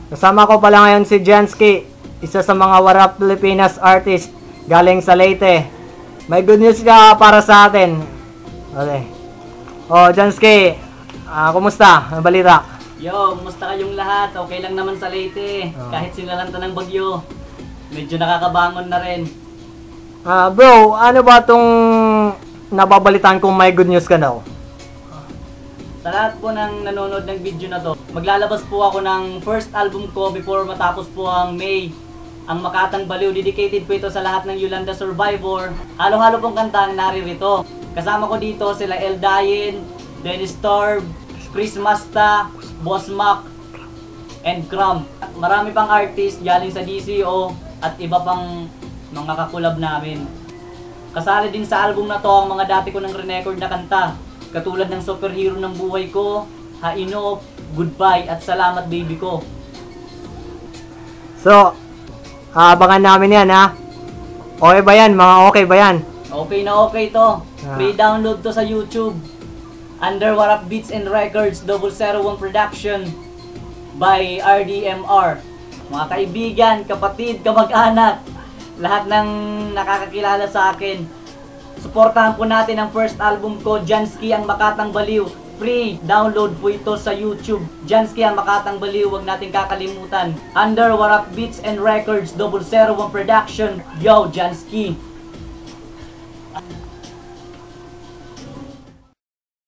Kasama ko pala ngayon si Jansky, isa sa mga Warap Pilipinas artist galing sa Leyte. May good news ka para sa atin. Okay. Oh, Jansky, kumusta? Ang balita? Yo, kumusta kayong lahat? Okay lang naman sa Leyte. Kahit sinalanta ng bagyo, medyo nakakabangon na rin. Bro, ano ba tong nababalitaan kung may good news ka daw? Sa lahat po ng nanonood ng video na to, maglalabas po ako ng first album ko before matapos po ang May. Ang Makatang Baliw, dedicated po ito sa lahat ng Yolanda Survivor. Halo-halo pong kanta ang naririto. Kasama ko dito sila El Dayin, Dennis Torb, Chris Masta, Boss Mac, and Crum. Marami pang artist galing sa DCO at iba pang mga kakulab namin. Kasali din sa album na to ang mga dati ko nang re-record na kanta. Katulad ng Superhero ng Buhay Ko, Hainop, Goodbye, at Salamat Baby Ko. So, abangan namin yan ha. Okay ba yan? Mga okay ba yan? Okay na okay to. Free download to sa YouTube. Under Warap Beats and Records 001 Production by RDMR. Mga kaibigan, kapatid, kamag-anak, lahat ng nakakakilala sa akin, suportahan po natin ang first album ko, Jansky ang Makatang Baliw. Free download po ito sa YouTube. Jansky ang Makatang Baliw, huwag natin kakalimutan. Under Warap Beats and Records 001 Production. Yo, Jansky.